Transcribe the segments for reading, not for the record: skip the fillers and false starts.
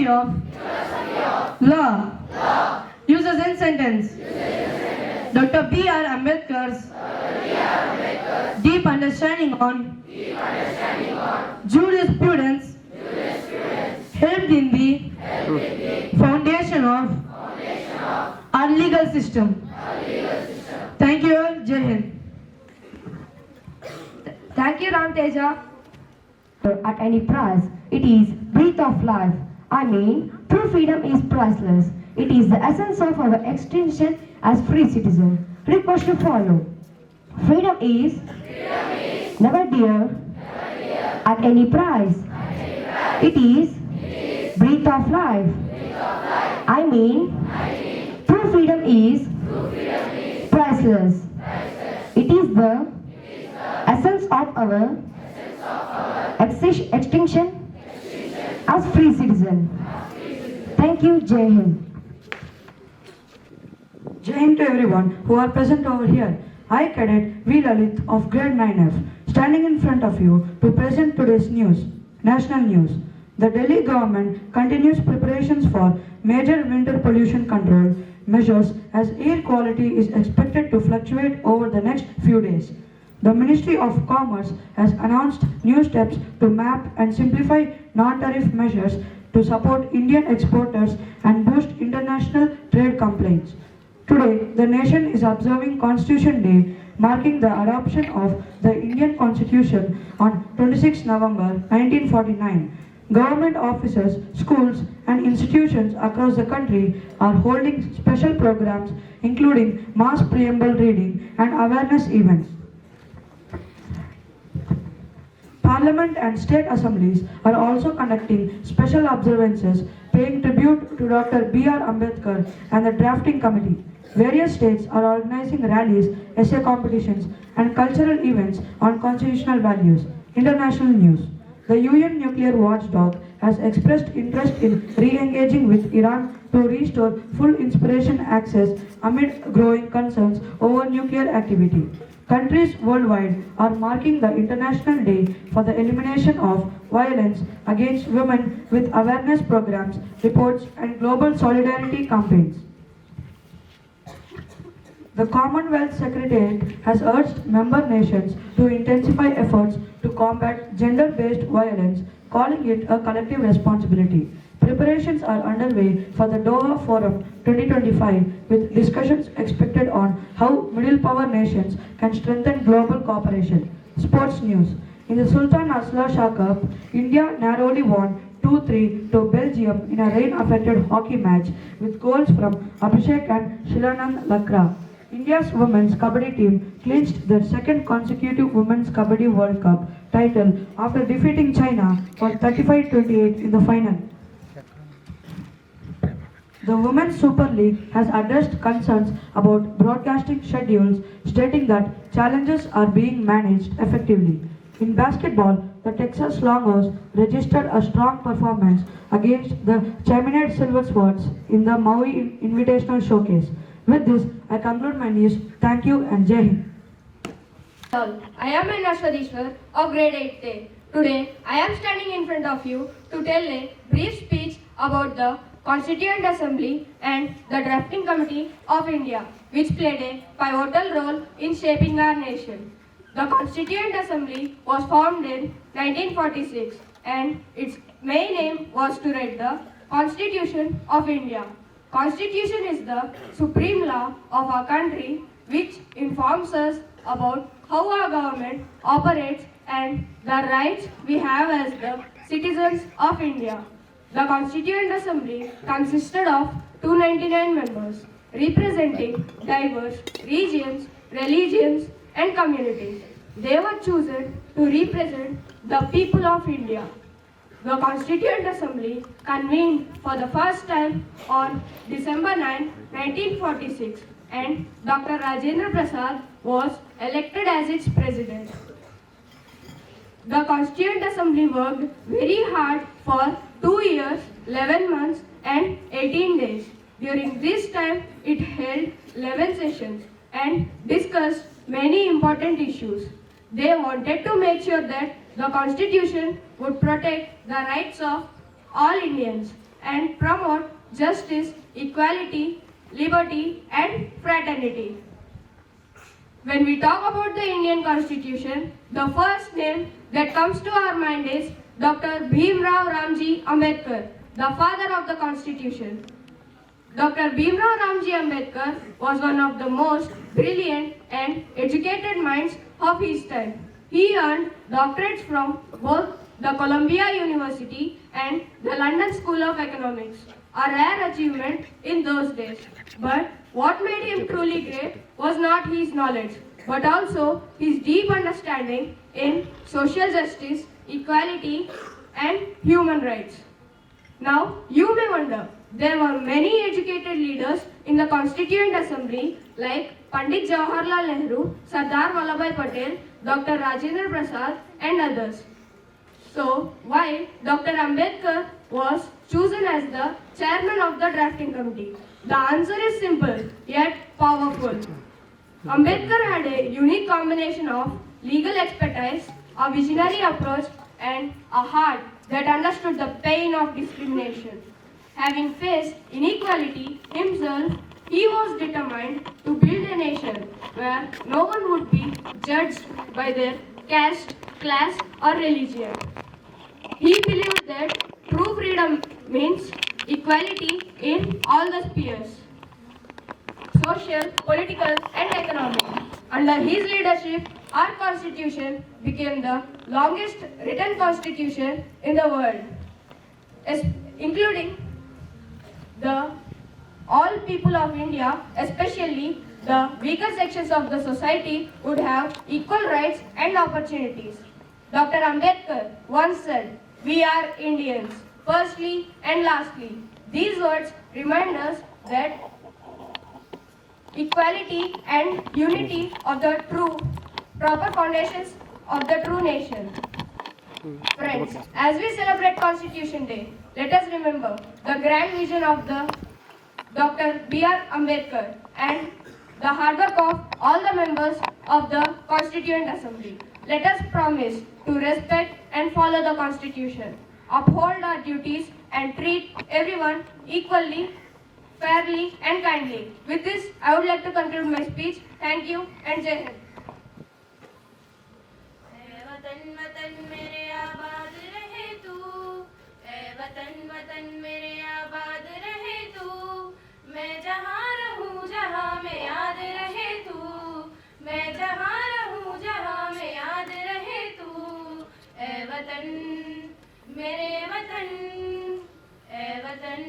of law. Uses in sentence. Dr. B.R. Ambedkar's deep understanding on jurisprudence helped in the foundation of our legal system. Thank you all. Jai Hind. Thank you, Ram Teja. At any price, it is breath of life. I mean, true freedom is priceless. It is the essence of our extension as free citizens. Request to follow. Freedom is never dear at any price. It is breath of life. I mean, true freedom is priceless. It is the essence of our extinction as free citizen. Thank you, Jai Hind. Jai Hind to everyone who are present over here. I, Cadet V. Lalit of grade 9F, standing in front of you to present today's news, national news. The Delhi government continues preparations for major winter pollution control measures as air quality is expected to fluctuate over the next few days. The Ministry of Commerce has announced new steps to map and simplify non-tariff measures to support Indian exporters and boost international trade compliance. Today, the nation is observing Constitution Day, marking the adoption of the Indian Constitution on 26 November 1949. Government offices, schools and institutions across the country are holding special programs including mass preamble reading and awareness events. Parliament and state assemblies are also conducting special observances, paying tribute to Dr. B.R. Ambedkar and the drafting committee. Various states are organizing rallies, essay competitions, and cultural events on constitutional values. International news. The UN nuclear watchdog has expressed interest in re-engaging with Iran to restore full inspiration access amid growing concerns over nuclear activity. Countries worldwide are marking the International Day for the Elimination of Violence Against Women with awareness programs, reports, and global solidarity campaigns. The Commonwealth Secretariat has urged member nations to intensify efforts to combat gender-based violence, calling it a collective responsibility. Preparations are underway for the Doha Forum 2025 with discussions expected on how middle power nations can strengthen global cooperation. Sports news. In the Sultan Aslan Shah Cup, India narrowly won 2-3 to Belgium in a rain-affected hockey match with goals from Abhishek and Shilanand Lakra. India's women's kabaddi team clinched their second consecutive Women's Kabaddi World Cup title after defeating China for 35-28 in the final. The Women's Super League has addressed concerns about broadcasting schedules, stating that challenges are being managed effectively. In basketball, the Texas Longhorns registered a strong performance against the Chaminade Silver Swords in the Maui Invitational Showcase. With this, I conclude my news. Thank you and Jai Hind. I am Ashwadishwar of grade 8A. Today, I am standing in front of you to tell a brief speech about the Constituent Assembly and the Drafting Committee of India, which played a pivotal role in shaping our nation. The Constituent Assembly was formed in 1946 and its main aim was to write the Constitution of India. Constitution is the supreme law of our country which informs us about how our government operates and the rights we have as the citizens of India. The Constituent Assembly consisted of 299 members representing diverse regions, religions and communities. They were chosen to represent the people of India. The Constituent Assembly convened for the first time on December 9, 1946 and Dr. Rajendra Prasad was elected as its president. The Constituent Assembly worked very hard for 2 years, 11 months and 18 days. During this time, it held 11 sessions and discussed many important issues. They wanted to make sure that the Constitution would protect the rights of all Indians and promote justice, equality, liberty, and fraternity. When we talk about the Indian Constitution, the first name that comes to our mind is Dr. Bhimrao Ramji Ambedkar, the father of the Constitution. Dr. Bhimrao Ramji Ambedkar was one of the most brilliant and educated minds of his time. He earned doctorates from both the Columbia University and the London School of Economics, a rare achievement in those days. But what made him truly great was not his knowledge, but also his deep understanding in social justice, equality, and human rights. Now, you may wonder, there were many educated leaders in the Constituent Assembly like Pandit Jawaharlal Nehru, Sardar Vallabhbhai Patel, Dr. Rajendra Prasad, and others. So, why Dr. Ambedkar was chosen as the chairman of the drafting committee? The answer is simple yet powerful. Ambedkar had a unique combination of legal expertise, a visionary approach, and a heart that understood the pain of discrimination. Having faced inequality himself, he was determined to build a nation where no one would be judged by their caste, class, or religion. He believed that true freedom means equality in all the spheres: social, political, and economic. Under his leadership, our constitution became the longest written constitution in the world, including the all people of India, especially the weaker sections of the society, would have equal rights and opportunities. Dr. Ambedkar once said, "We are Indians, firstly and lastly." These words remind us that equality and unity of the proper foundations of the true nation. Friends, as we celebrate Constitution Day, let us remember the grand vision of the Dr. B.R. Ambedkar and the hard work of all the members of the Constituent Assembly. Let us promise to respect and follow the Constitution, uphold our duties, and treat everyone equally, fairly, and kindly. With this, I would like to conclude my speech. Thank you and Jai Hind. वतन वतन मेरे आबाद रहे तू, ऐ वतन वतन मेरे आबाद रहे तू, मैं जहाँ रहूँ जहाँ में याद रहे तू, मैं जहाँ रहूँ जहाँ में याद रहे तू, ऐ वतन मेरे वतन, ऐ वतन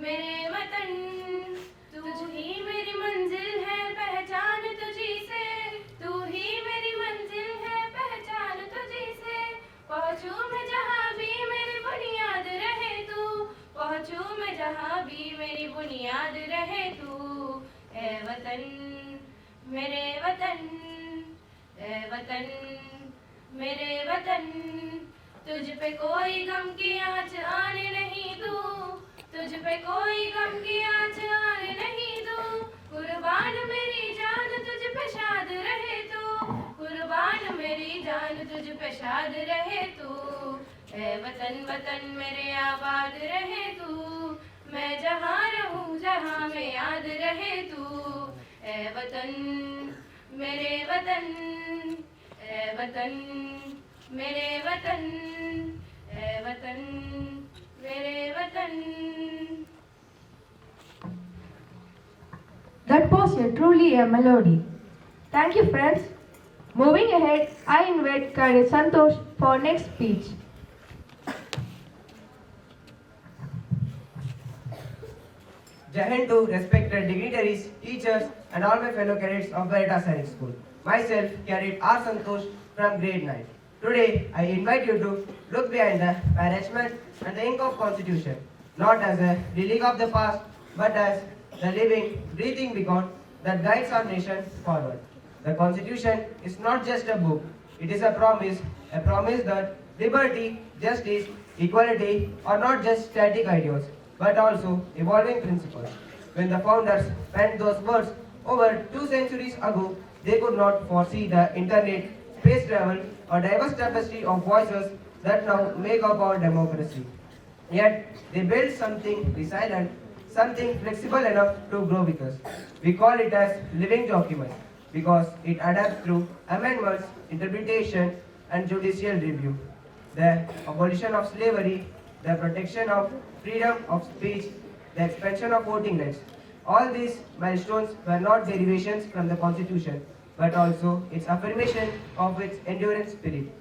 मेरे वतन, तू ही मेरी मंजिल है पहचान तुझी से, तू ही मेरी मंजिल है पहचान तुझी से, पहुँचूं मैं जहाँ भी मेरी बुनियाद रहे तू, पहुँचूं मैं जहाँ भी मेरी बुनियाद रहे तू, ऐ वतन मेरे वतन, ऐ वतन मेरे वतन, तुझ पे कोई गम की आँच आने नहीं दूँ, तुझ पे कोई गम की आँच आने नहीं दूँ, कुर्बान मेरी जान तुझ पे शाद रहे तू, कुर्बान मेरी जान तुझ पे शाद रहे तू, ऐ वतन वतन मेरे आबाद रहे तू, मैं जहाँ रहूँ जहाँ में याद रहे तू, ऐ वतन मेरे वतन, ऐ वतन मेरे वतन, ऐ वतन मेरे वतन. That was truly a melody. Thank you, friends. Moving ahead, I invite Colonel Santosh for next speech. Jai Hind to respected dignitaries, teachers, and all my fellow cadets of Veritas Sainik School. Myself, Cadet R. Santosh from grade 9. Today, I invite you to look behind the parchment and the ink of Constitution, not as a relic of the past, but as the living, breathing beacon that guides our nation forward. The Constitution is not just a book, it is a promise that liberty, justice, equality are not just static ideals, but also evolving principles. When the founders penned those words over 2 centuries ago, they could not foresee the internet, space travel, or diverse tapestry of voices that now make up our democracy. Yet they build something resilient, something flexible enough to grow with us. We call it as living document because it adapts through amendments, interpretation, and judicial review. The abolition of slavery, the protection of freedom of speech, the expansion of voting rights. All these milestones were not derivations from the Constitution, but also its affirmation of its enduring spirit.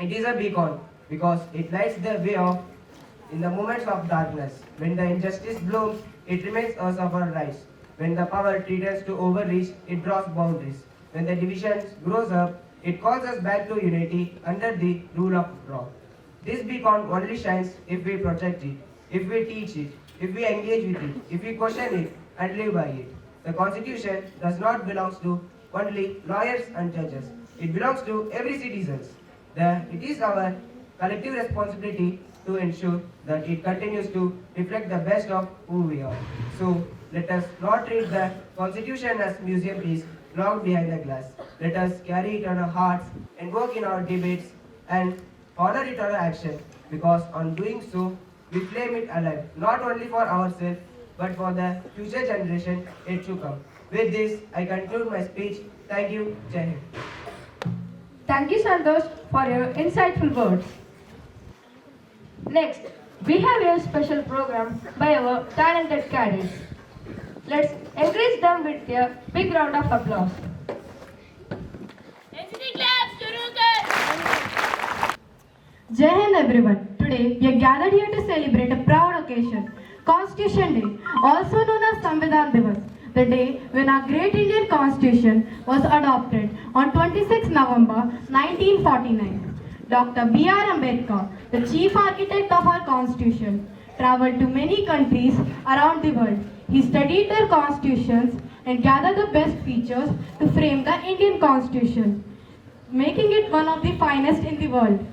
It is a beacon because it lights the way of in the moments of darkness. When the injustice blooms, it reminds us of our rights. When the power threatens to overreach, it draws boundaries. When the division grows up, it calls us back to unity under the rule of law. This beacon only shines if we protect it, if we teach it, if we engage with it, if we question it and live by it. The Constitution does not belong to only lawyers and judges. It belongs to every citizen. It is our collective responsibility to ensure that it continues to reflect the best of who we are. So, let us not treat the Constitution as museum piece locked behind the glass. Let us carry it on our hearts and work in our debates and honor it on our action, because on doing so, we flame it alive, not only for ourselves, but for the future generation yet to come. With this, I conclude my speech. Thank you. Jai Hind. Thank you, Santosh, for your insightful words. Next, we have a special program by our talented cadets. Let's encourage them with a big round of applause. NCT class शुरू कर Jai Hind everyone. Today we are gathered here to celebrate a proud occasion, Constitution Day, also known as Samvidhan Divas, the day when our great Indian Constitution was adopted on 26 November 1949. Dr. B.R. Ambedkar, the chief architect of our Constitution, traveled to many countries around the world. He studied their constitutions and gathered the best features to frame the Indian Constitution, making it one of the finest in the world.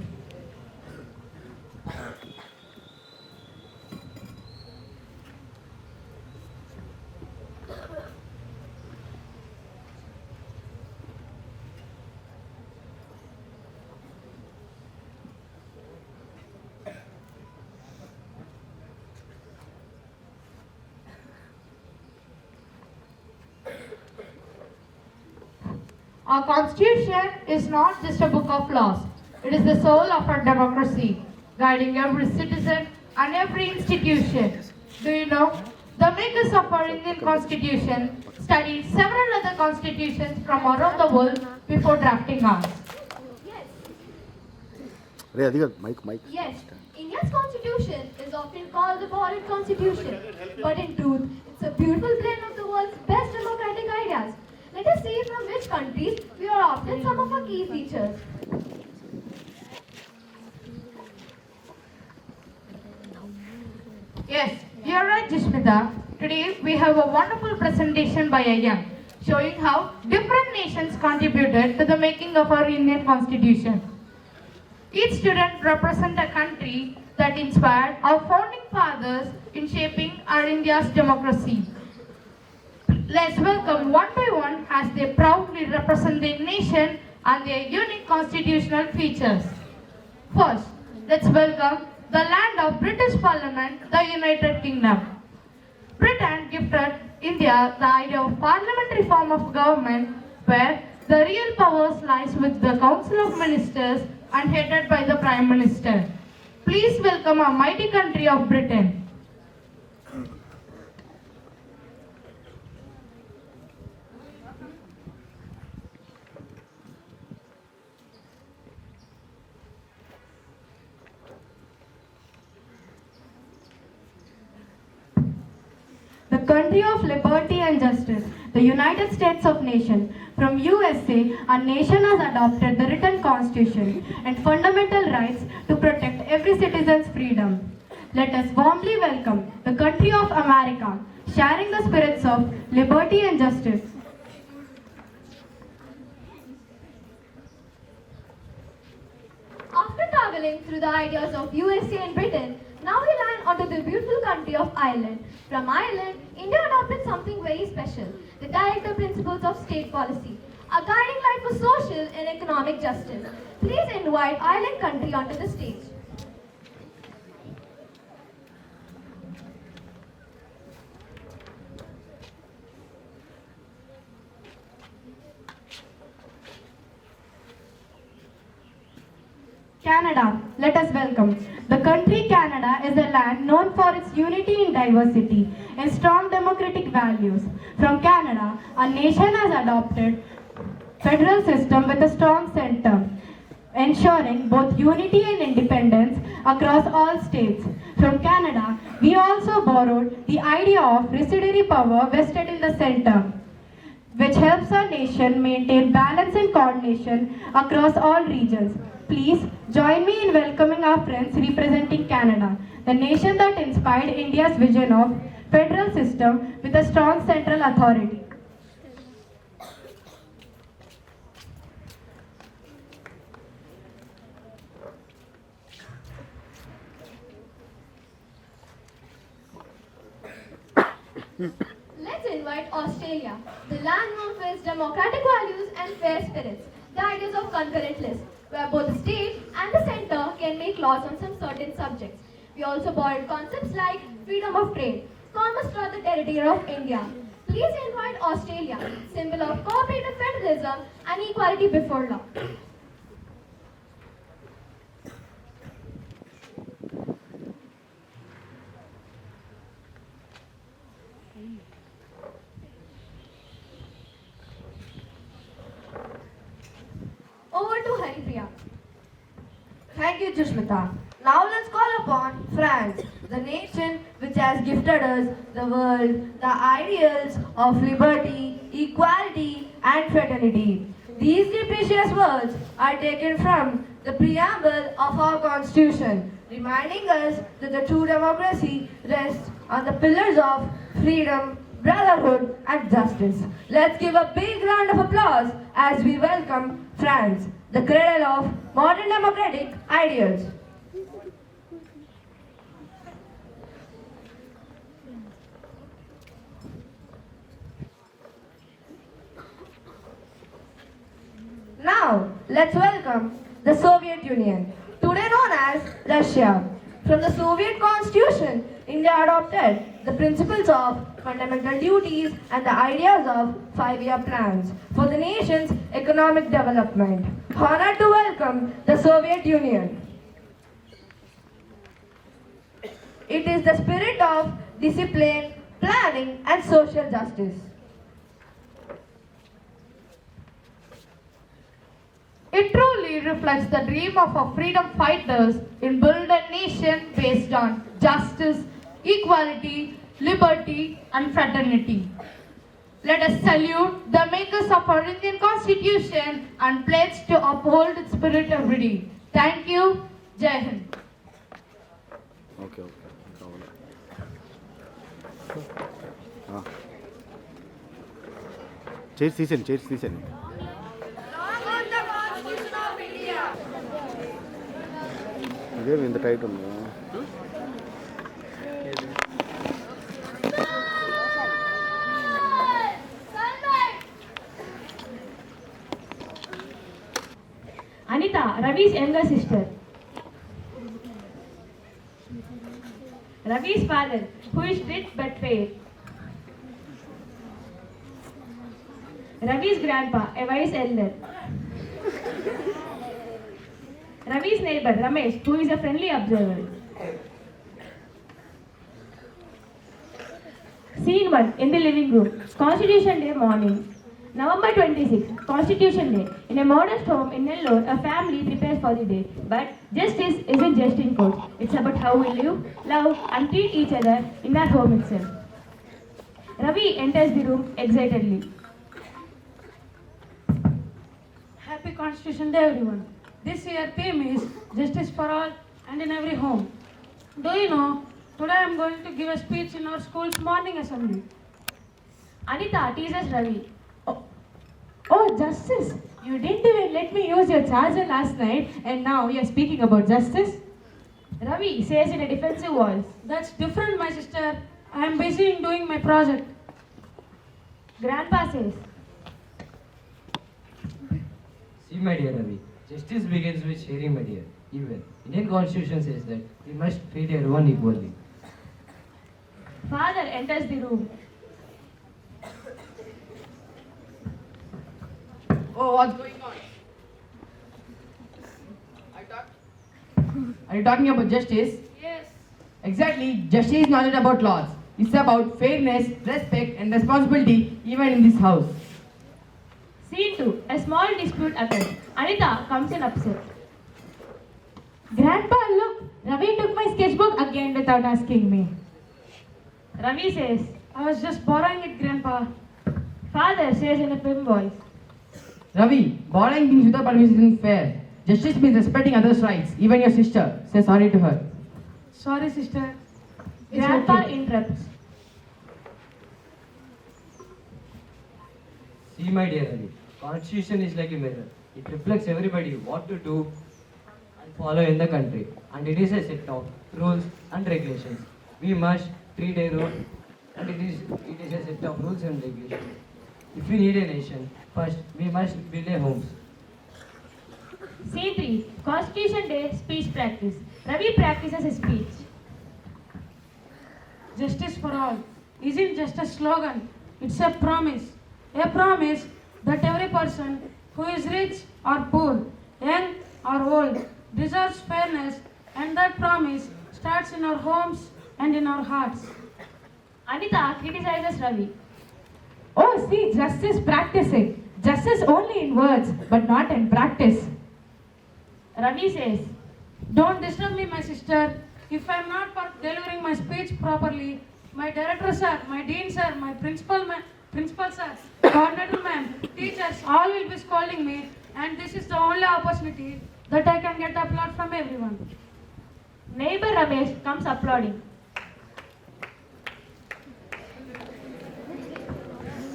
Our Constitution is not just a book of laws. It is the soul of our democracy, guiding every citizen and every institution. Do you know? The makers of our Indian Constitution studied several other constitutions from around the world before drafting ours. Yes, India's constitution is often called the Borrowed Constitution, but in truth, it's a beautiful blend of the world's best democratic ideas. Let us see from which countries we are often some of our key features. Yes, you are right, Jishmita. Today we have a wonderful presentation by IM showing how different nations contributed to the making of our Indian Constitution. Each student represents a country that inspired our founding fathers in shaping our India's democracy. Let's welcome one by one as they proudly represent their nation and their unique constitutional features. First, let's welcome the land of British Parliament, the United Kingdom. Britain gifted India the idea of parliamentary form of government where the real powers lies with the Council of Ministers and headed by the Prime Minister. Please welcome our mighty country of Britain. The country of liberty and justice, the United States of Nations. From USA, our nation has adopted the written constitution and fundamental rights to protect every citizen's freedom. Let us warmly welcome the country of America, sharing the spirits of liberty and justice. After traveling through the ideas of USA and Britain, now we land onto the beautiful country of Ireland. From Ireland, India adopted something very special, the director principles of state policy, a guiding light for social and economic justice. Please invite Ireland country onto the stage. Canada, let us welcome. The country Canada is a land known for its unity in diversity and strong democratic values. From Canada, our nation has adopted federal system with a strong center, ensuring both unity and independence across all states. From Canada, we also borrowed the idea of residuary power vested in the center, which helps our nation maintain balance and coordination across all regions. Please join me in welcoming our friends representing Canada, the nation that inspired India's vision of federal system with a strong central authority. Let's invite Australia, the land known for its democratic values and fair spirits, the ideas of concurrent list, where both the state and the centre can make laws on some certain subjects. We also borrowed concepts like freedom of trade, commerce throughout the territory of India. Please invite Australia, symbol of cooperative federalism and equality before law. Over to Haripriya. Thank you, Jushmita. Now let's call upon France, the nation which has gifted us the world, the ideals of liberty, equality, and fraternity. These precious words are taken from the preamble of our constitution, reminding us that the true democracy rests on the pillars of freedom, brotherhood, and justice. Let's give a big round of applause as we welcome France, the cradle of modern democratic ideals. Now, let's welcome the Soviet Union, today known as Russia. From the Soviet Constitution, India adopted the principles of fundamental duties and the ideas of five-year plans for the nation's economic development. Honored to welcome the Soviet Union. It is the spirit of discipline, planning, and social justice. It truly reflects the dream of our freedom fighters in build a nation based on justice, equality, liberty, and fraternity. Let us salute the makers of our Indian Constitution and pledge to uphold its spirit every day. Thank you. Jai Hind. Okay. Chairs తీసేయండి ఇదేమి ఇంత tight ఉందా Anita, Ravi's younger sister. Ravi's father, who is rich but fair. Ravi's grandpa, a wise elder. Ravi's neighbor, Ramesh, who is a friendly observer. Scene 1 in the living room. Constitution Day morning. November 26, Constitution Day. In a modest home in Nellore, a family prepares for the day. But justice isn't just in court. It's about how we live, love, and treat each other in that home itself. Ravi enters the room excitedly. Happy Constitution Day, everyone. This year theme is Justice for All and in every home. Do you know, today I am going to give a speech in our school's morning assembly. Anita teases Ravi. Oh, justice! You didn't even let me use your charger last night and now you are speaking about justice? Ravi says in a defensive voice. That's different, my sister. I am busy in doing my project. Grandpa says. See, my dear Ravi, justice begins with sharing, my dear. Even Indian Constitution says that we must treat everyone equally. Father enters the room. Oh, what's going on? Are you talking about justice? Yes. Exactly, justice is not just about laws. It's about fairness, respect, and responsibility, even in this house. Scene 2. A small dispute occurs. Anita comes in upset. Grandpa, look, Ravi took my sketchbook again without asking me. Ravi says. I was just borrowing it, Grandpa. Father says in a firm voice. Ravi, borrowing things without permission isn't fair. Justice means respecting others' rights. Even your sister. Say sorry to her. Sorry, sister. Grandpa interrupts. See, my dear Ravi, Constitution is like a mirror. It reflects everybody what to do and follow in the country. And it is a set of rules and regulations. We must treat a rule, and it is a set of rules and regulations. If we need a nation, first we must build a homes. Scene 3. Constitution Day speech practice. Ravi practices his speech. Justice for all isn't just a slogan, it's a promise. A promise that every person who is rich or poor, young or old, deserves fairness, and that promise starts in our homes and in our hearts. Anita criticizes Ravi. Oh, see, justice practicing. Justice only in words, but not in practice. Ravi says. Don't disturb me, my sister. If I'm not delivering my speech properly, my director sir, my dean sir, my principal sir, coordinator ma'am, teachers, all will be scolding me, and this is the only opportunity that I can get applause from everyone. Neighbor Ramesh comes applauding.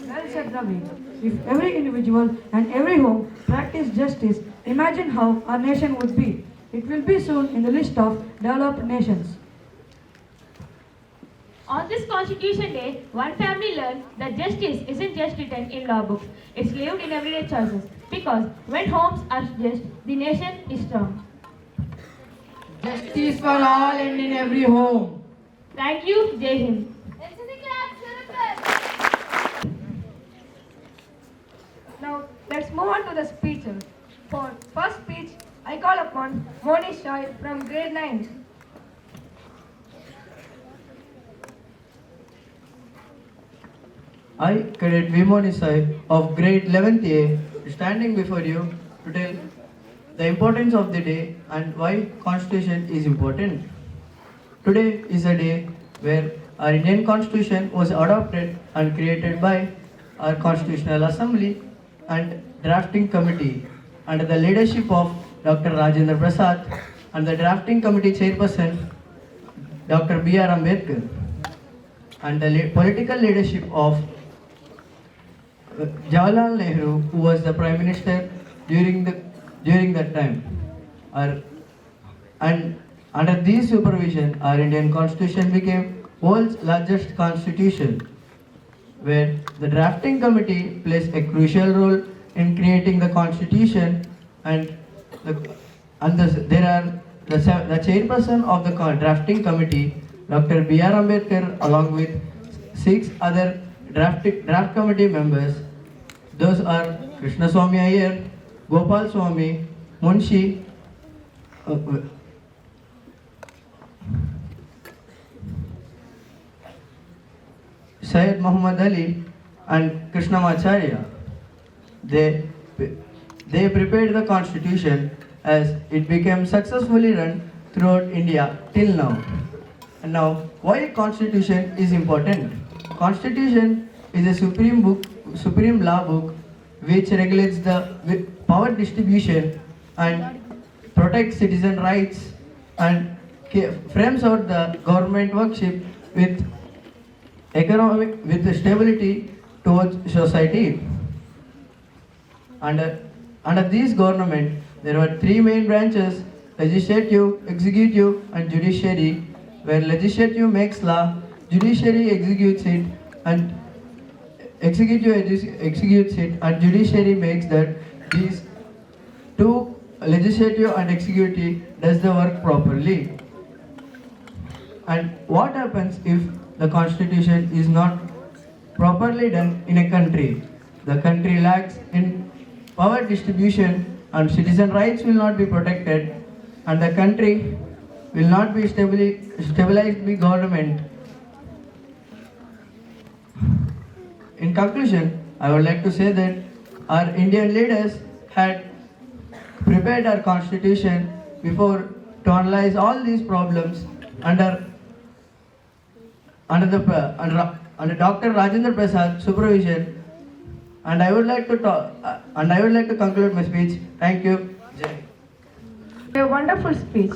Well said, Ravi. If every individual and every home practiced justice, imagine how our nation would be. It will be soon in the list of developed nations. On this Constitution Day, one family learned that justice isn't just written in law books, it's lived in everyday choices. Because when homes are just, the nation is strong. Justice for all and in every home. Thank you, Jai Hind. Now, let's move on to the speeches. For first speech, I call upon Monish Shai from grade 9. I, Cadet Vimonisai of grade 11th A, standing before you to tell the importance of the day and why Constitution is important. Today is a day where our Indian Constitution was adopted and created by our Constitutional Assembly and Drafting Committee under the leadership of Dr. Rajendra Prasad and the Drafting Committee Chairperson Dr. B.R. Ambedkar and the political leadership of Jawaharlal Nehru, who was the Prime Minister during that time. And under this supervision, our Indian Constitution became world's largest constitution, where the drafting committee plays a crucial role in creating the constitution, and there are the chairperson of the drafting committee, Dr. B.R. Ambedkar, along with 6 other draft committee members. Those are Krishna Swami Iyer, Gopal Swami, Munshi, Syed Muhammad Ali, and Krishnamacharya. They prepared the constitution as it became successfully run throughout India till now. And now, why constitution is important? Constitution is a supreme law book which regulates the power distribution and protects citizen rights and frames out the government workship with stability towards society. Under this government, there were 3 main branches: legislative, executive, and judiciary. Where legislative makes law, judiciary executes it, and executes it, and judiciary makes that these 2, legislative and executive, does the work properly. And what happens if the constitution is not properly done in a country? The country lacks in power distribution and citizen rights will not be protected. and the country will not be stabilized by government. In conclusion, I would like to say that our Indian leaders had prepared our constitution before to analyze all these problems under Dr. Rajendra Prasad's supervision, and I would like to conclude my speech. Thank you. Jai. A wonderful speech.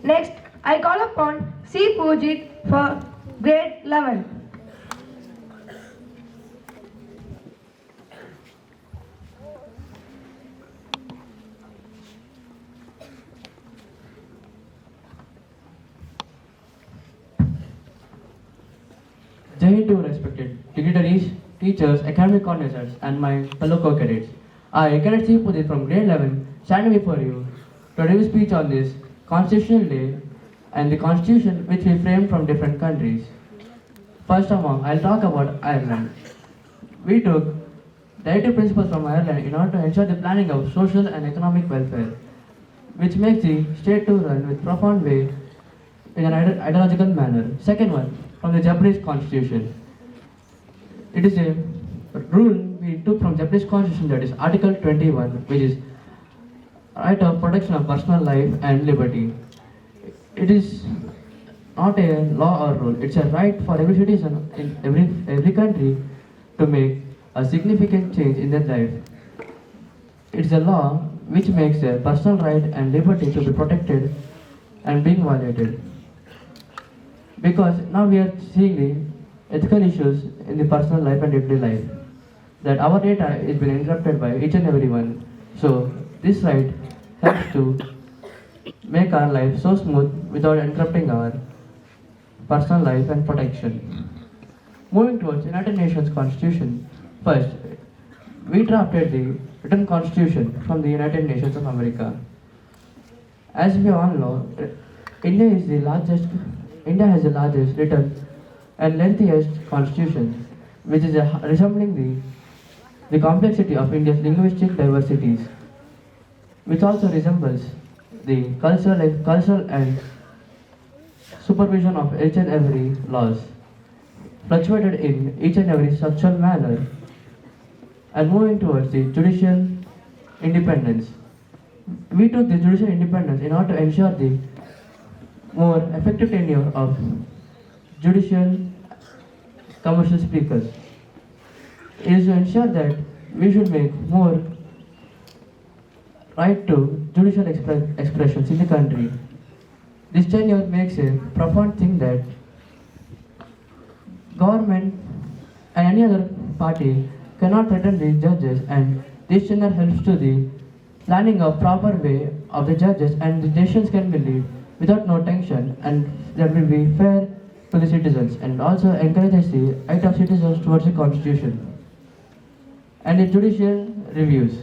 Next, I call upon C. Pujit for grade 11. Jai Hind to respected dignitaries, teachers, academic coordinators, and my fellow co-cadets. I, Cadet C. Pujit from grade 11, stand before you to give a speech on this Constitutional Day and the Constitution which we framed from different countries. First among, I'll talk about Ireland. We took directive principles from Ireland in order to ensure the planning of social and economic welfare, which makes the state to run with profound way in an ideological manner. Second one, from the Japanese Constitution. It is a rule we took from Japanese Constitution, that is Article 21, which is right of protection of personal life and liberty. It is not a law or rule, it's a right for every citizen in every country to make a significant change in their life. It's a law which makes their personal right and liberty to be protected and being violated. Because now we are seeing the ethical issues in the personal life and everyday life, that our data is being interrupted by each and everyone. So this right helps to make our life so smooth without interrupting our personal life and protection. Moving towards United Nations Constitution, first, we drafted the written constitution from the United Nations of America. As we all know, India has the largest written and lengthiest constitution, which is resembling the complexity of India's linguistic diversities, which also resembles the cultural and supervision of each and every laws, fluctuated in each and every structural manner, and moving towards the judicial independence. We took the judicial independence in order to ensure the more effective tenure of judicial commercial speakers. It is to ensure that we should make more right to judicial expressions in the country. This tenure makes a profound thing that government and any other party cannot threaten the judges, and this tenure helps to the planning of proper way of the judges, and the decisions can be made without no tension, and that will be fair to the citizens, and also encourages the right of citizens towards the constitution. And the judicial reviews.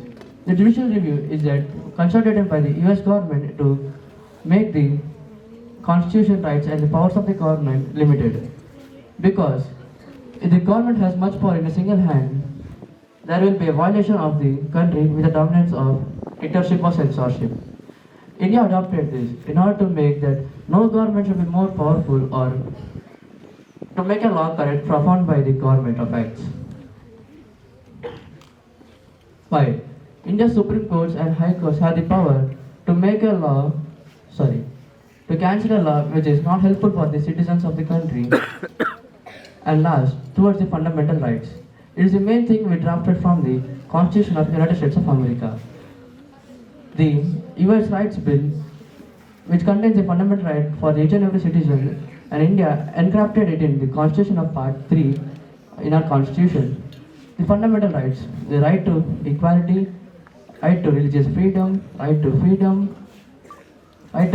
The judicial review is that consulted by the US government to make the constitution rights and the powers of the government limited. Because if the government has much power in a single hand, there will be a violation of the country with the dominance of dictatorship or censorship. India adopted this in order to make that no government should be more powerful, or to make a law correct profound by the government of acts. 5. India's Supreme Courts and High Courts have the power to make a law, to cancel a law which is not helpful for the citizens of the country. And last, towards the fundamental rights. It is the main thing we drafted from the Constitution of the United States of America. The US Rights Bill, which contains a fundamental right for each and every citizen, and India engrafted it in the Constitution of Part 3 in our Constitution. The fundamental rights, the right to equality, right to religious freedom, right to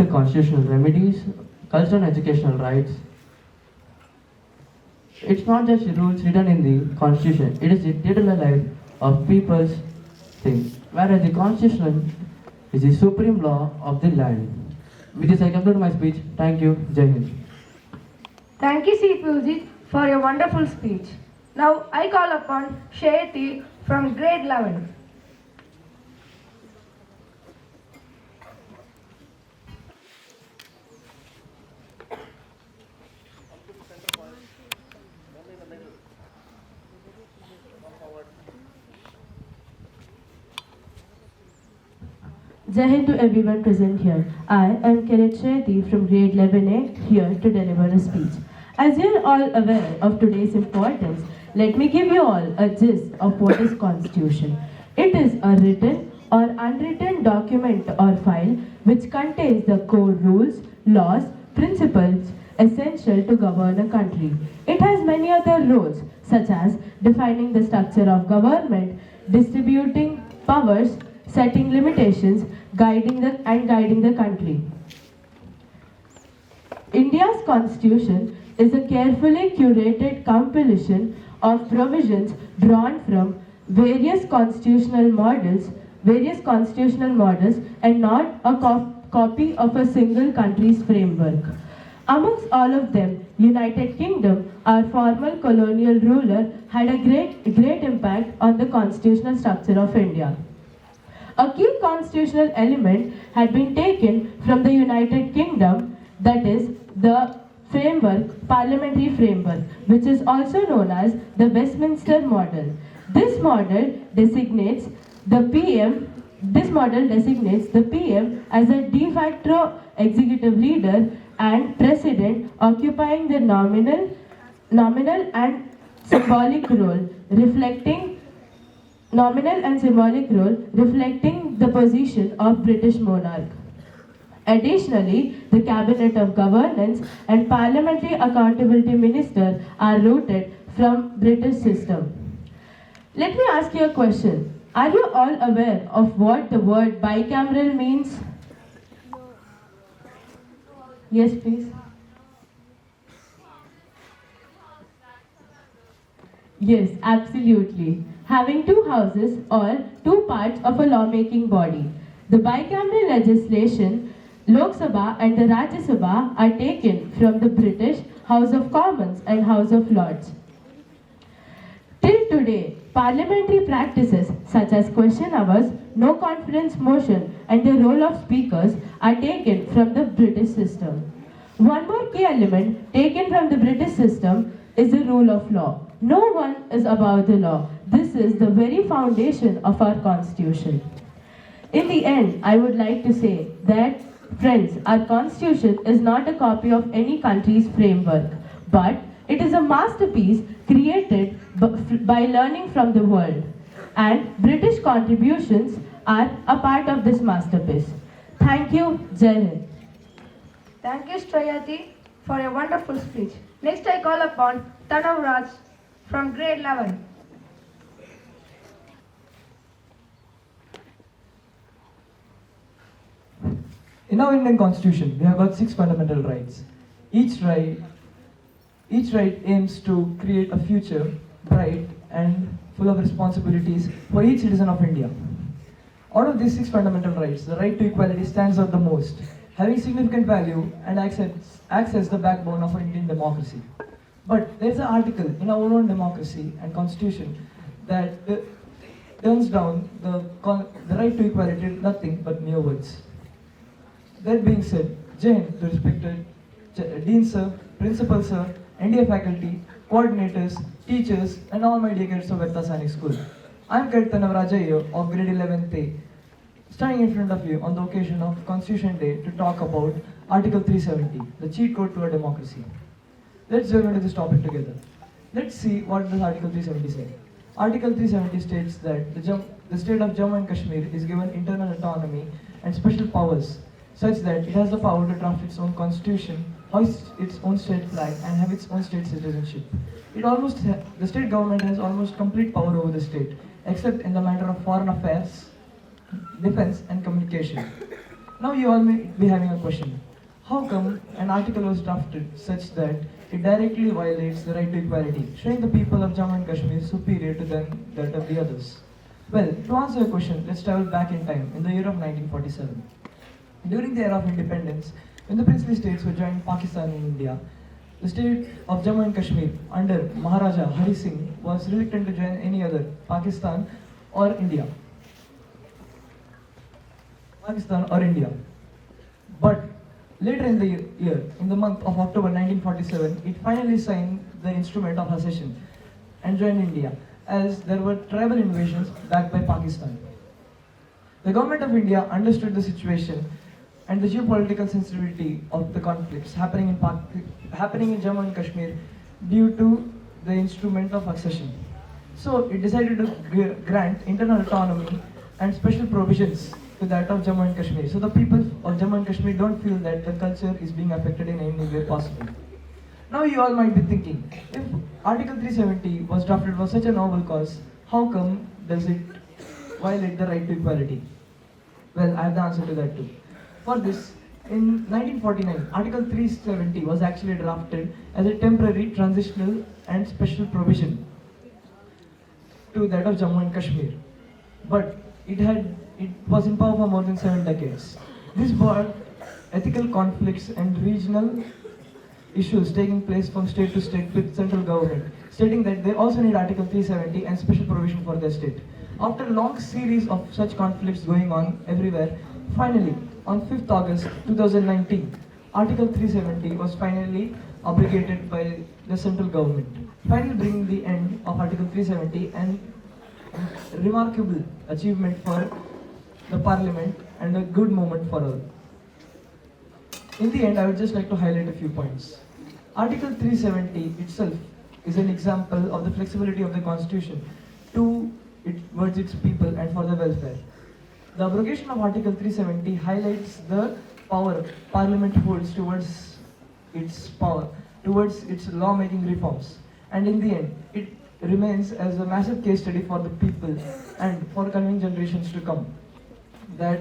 constitutional remedies, cultural and educational rights. It's not just the rules written in the Constitution, it is the daily life of people's thing. Whereas the Constitution is the supreme law of the land. With this I conclude my speech. Thank you. Jai Hind. Thank you, C. Pujit, for your wonderful speech. Now I call upon Shayati from grade 11. Jai Hind to everyone present here. I am Kirit Shetty from grade 11A here to deliver a speech. As you are all aware of today's importance, let me give you all a gist of what is Constitution. It is a written or unwritten document or file which contains the core rules, laws, principles essential to govern a country. It has many other roles such as defining the structure of government, distributing powers, setting limitations, guiding the country. India's constitution is a carefully curated compilation of provisions drawn from various constitutional models and not a copy of a single country's framework. Amongst all of them, United Kingdom, our former colonial ruler, had a great impact on the constitutional structure of India. A key constitutional element had been taken from the United Kingdom, that is, the parliamentary framework, which is also known as the Westminster model. This model designates the PM as a de facto executive leader and president, occupying the nominal and symbolic role, reflecting the position of British monarch. Additionally, the Cabinet of Governance and Parliamentary Accountability Minister are rooted from British system. Let me ask you a question. Are you all aware of what the word bicameral means? Yes, please. Yes, absolutely. Having two houses or two parts of a lawmaking body. The bicameral legislation, Lok Sabha and the Rajya Sabha, are taken from the British House of Commons and House of Lords. Till today, parliamentary practices such as question hours, no confidence motion, and the role of speakers are taken from the British system. One more key element taken from the British system is the rule of law. No one is above the law. This is the very foundation of our constitution. In the end, I would like to say that, friends, our constitution is not a copy of any country's framework, but it is a masterpiece created by learning from the world. And British contributions are a part of this masterpiece. Thank you, Jai Hind. Thank you, Strayati, for a wonderful speech. Next, I call upon Tanav Raj from grade 11. In our Indian Constitution, we have got 6 fundamental rights. Each right aims to create a future bright and full of responsibilities for each citizen of India. Out of these 6 fundamental rights, the right to equality stands out the most, having significant value and acts as the backbone of Indian democracy. But there is an article in our own democracy and constitution that turns down the right to equality to nothing but mere words. That being said, Jai Hind to respected Dean Sir, Principal Sir, NDA faculty, coordinators, teachers, and all my dear kids of Veritas Sainik School. I am Kirit Navaraja of grade 11th A, standing in front of you on the occasion of Constitution Day to talk about Article 370, the cheat code to a democracy. Let's delve into this topic together. Let's see what does Article 370 say. Article 370 states that the state of Jammu and Kashmir is given internal autonomy and special powers, such that it has the power to draft its own constitution, hoist its own state flag, and have its own state citizenship. The state government has almost complete power over the state, except in the matter of foreign affairs, defense, and communication. Now you all may be having a question. How come an article was drafted such that it directly violates the right to equality, showing the people of Jammu and Kashmir superior to that of the others? Well, to answer your question, let's travel back in time, in the year of 1947. During the era of independence, when the princely states were joining Pakistan and India, the state of Jammu and Kashmir under Maharaja Hari Singh was reluctant to join any other, Pakistan or India. But later in the year, in the month of October 1947, it finally signed the instrument of accession and joined India, as there were tribal invasions backed by Pakistan. The government of India understood the situation and the geopolitical sensitivity of the conflicts happening in Jammu and Kashmir due to the instrument of accession. So it decided to grant internal autonomy and special provisions to that of Jammu and Kashmir. So the people of Jammu and Kashmir don't feel that the culture is being affected in any way possible. Now you all might be thinking, if Article 370 was drafted for such a noble cause, how come does it violate the right to equality? Well, I have the answer to that too. For this, in 1949, Article 370 was actually drafted as a temporary, transitional and special provision to that of Jammu and Kashmir. But it was in power for more than 7 decades. This brought ethical conflicts and regional issues taking place from state to state with central government, stating that they also need Article 370 and special provision for their state. After a long series of such conflicts going on everywhere, finally, on 5th August 2019, Article 370 was finally abrogated by the central government, finally bringing the end of Article 370 and remarkable achievement for the Parliament and a good moment for all. In the end, I would just like to highlight a few points. Article 370 itself is an example of the flexibility of the Constitution towards its people and for their welfare. The abrogation of Article 370 highlights the power Parliament holds towards its law-making reforms. And in the end, it remains as a massive case study for the people and for coming generations to come. That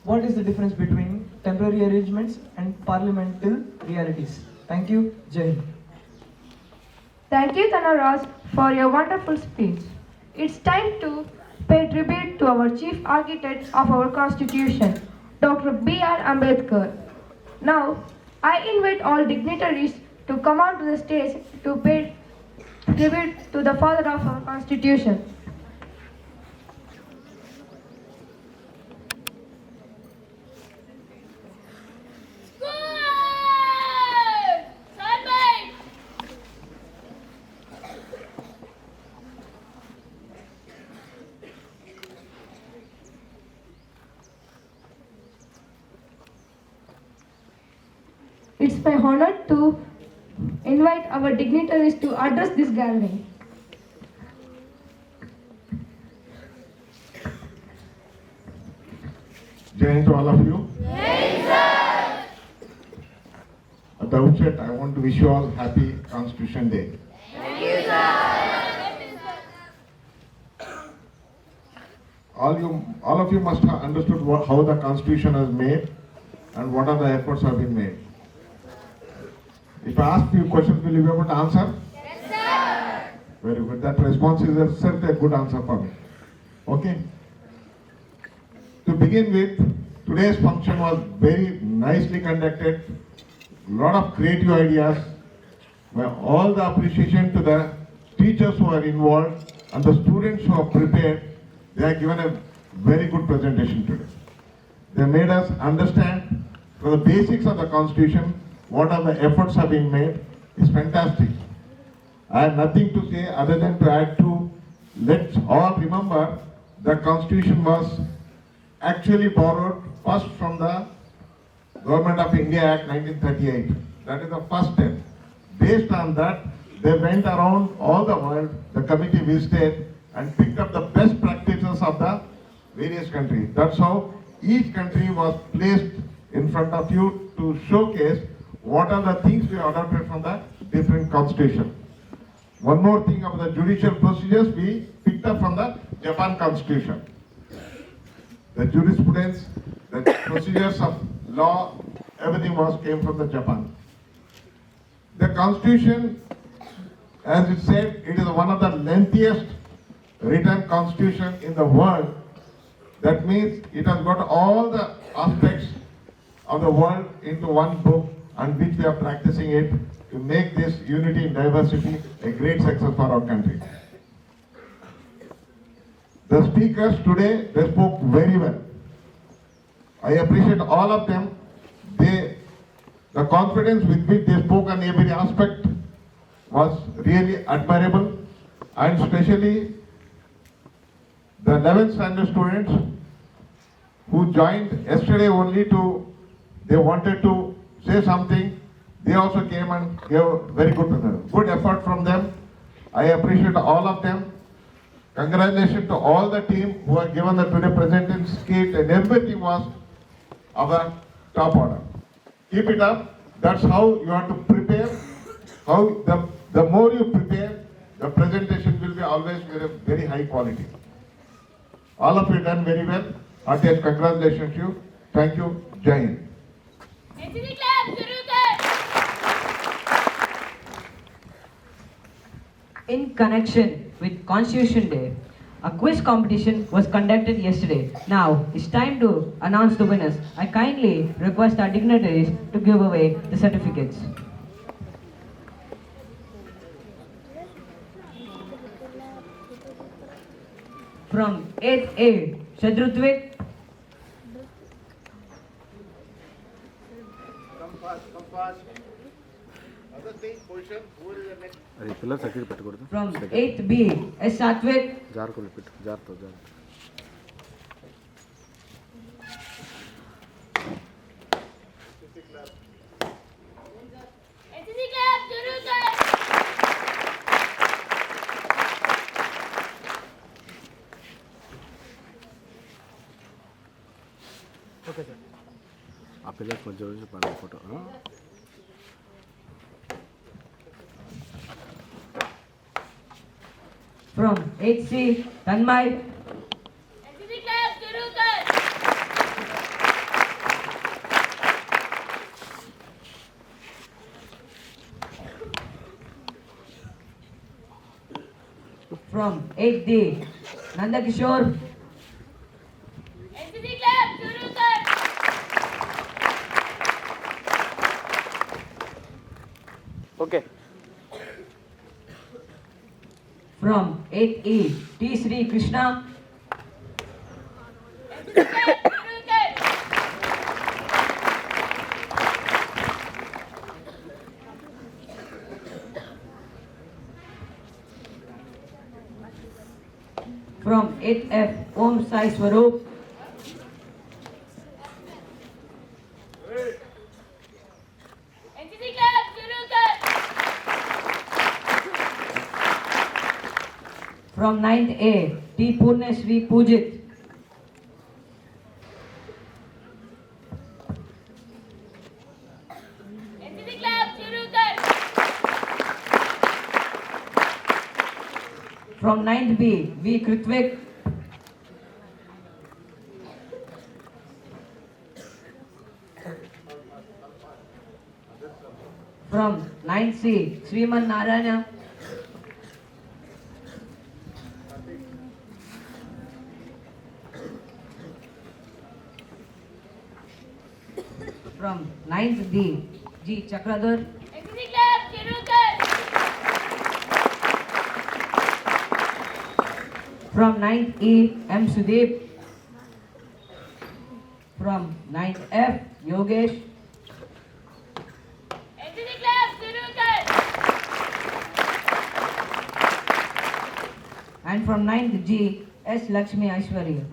what is the difference between temporary arrangements and parliamental realities? Thank you. Jai Hind. Thank you, Tanaras, for your wonderful speech. It's time to pay tribute to our chief architect of our Constitution, Dr. B.R. Ambedkar. Now, I invite all dignitaries to come onto the stage to pay tribute to the father of our Constitution. It's my honor to invite our dignitaries to address this gathering. Jai Hind to all of you. At the outset, I want to wish you all happy Constitution Day. Thank you, sir. All of you must have understood how the Constitution is made and what are the efforts have been made. If I ask you questions, will you be able to answer? Yes, sir. Very good. That response is itself a good answer for me. Okay. To begin with, today's function was very nicely conducted. Lot of creative ideas. All the appreciation to the teachers who are involved and the students who are prepared. They have given a very good presentation today. They made us understand from the basics of the Constitution what are the efforts have been made. It's fantastic. I have nothing to say other than to add to, let's all remember the Constitution was actually borrowed first from the Government of India Act 1938. That is the first step. Based on that, they went around all the world, the committee visited and picked up the best practices of the various countries. That's how each country was placed in front of you to showcase what are the things we adopted from the different constitution. One more thing of the judicial procedures we picked up from the Japan Constitution. The jurisprudence, the procedures of law, everything came from the Japan. The Constitution, as it said, it is one of the lengthiest written constitution in the world. That means it has got all the aspects of the world into one book, and which we are practicing it to make this unity in diversity a great success for our country. The speakers today, they spoke very well. I appreciate all of them. The confidence with which they spoke on every aspect was really admirable, and especially the 11th standard students who joined yesterday only they wanted to say something. They also came and gave very good effort from them. I appreciate all of them. Congratulations to all the team who are given the today present in skit, and everything was our top order. Keep it up. That's how you have to prepare. How the more you prepare, the presentation will be always very high quality. All of you done very well. Heartiest congratulations to you. Thank you. Jai Hind. In connection with Constitution Day, a quiz competition was conducted yesterday. Now it's time to announce the winners. I kindly request our dignitaries to give away the certificates. From 8th A, Shadrutvik. Come fast. Other thing, position, who is the next? అది పిల్లలు circle పెట్టకూడదు. From 8th B, S. Satvik. జారుకోలేదు పెట్టు జారుతో జారు. Okay sir. ఆ పిల్లలు కొంచెం పడే photo. From 8C, Tanmay. From 8D, Nandakishore. Okay. From 8E, T. Sri Krishna. From 8F, Om Sai Swaroop. From 9th A, T. Purneshri Pujit. From 9th B, V. Kritvik. From 9th C, Sriman Narayana. From 9th D, G. Chakradhar. From 9th E, M. Sudeep. From 9th F, Yogesh. And from 9th G, S. Lakshmi Aishwarya.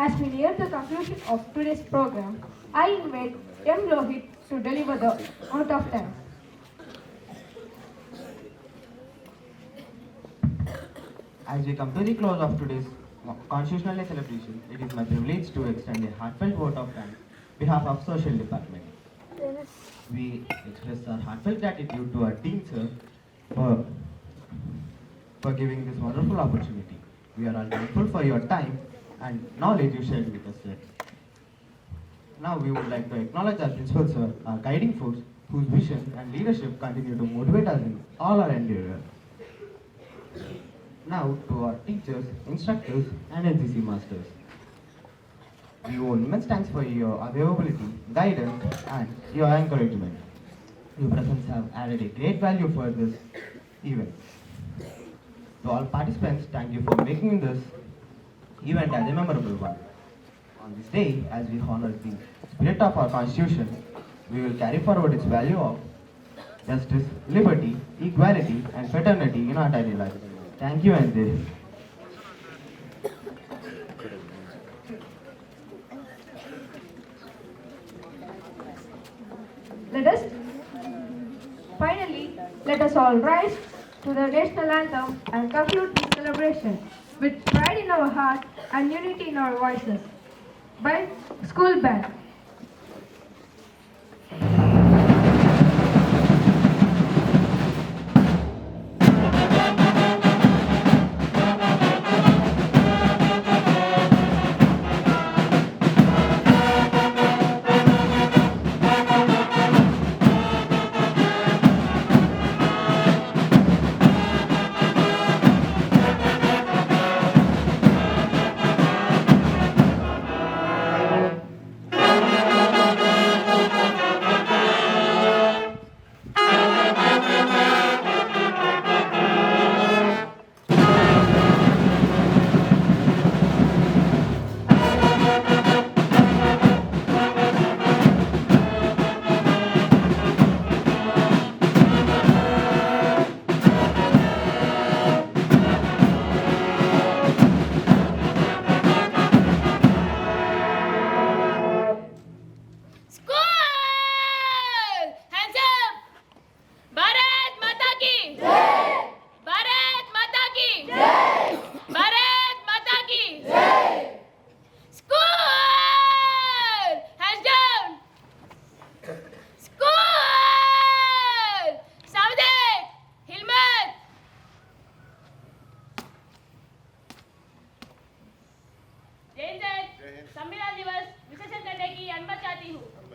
As we near the conclusion of today's program, I invite M. Lohit to deliver the note of thanks. As we come to the close of today's Constitutional Day celebration, it is my privilege to extend a heartfelt vote of thanks behalf of Social Department. We express our heartfelt gratitude to our Dean Sir for giving this wonderful opportunity. We are all grateful for your time and knowledge you shared with us, sir. Now we would like to acknowledge our principal sir, our guiding force, whose vision and leadership continue to motivate us in all our endeavor. Now to our teachers, instructors and NCC masters. We owe immense thanks for your availability, guidance and your encouragement. Your presence have added a great value for this event. To all participants, thank you for making this event as a memorable one. On this day, as we honor the spirit of our Constitution, we will carry forward its value of justice, liberty, equality, and fraternity in our daily life. Thank you, and this. Let us all rise to the national anthem and conclude this celebration with pride in our heart and unity in our voices. By School Band. संविधान दिवस विशेषण करने की अनुमति चाहती हूँ।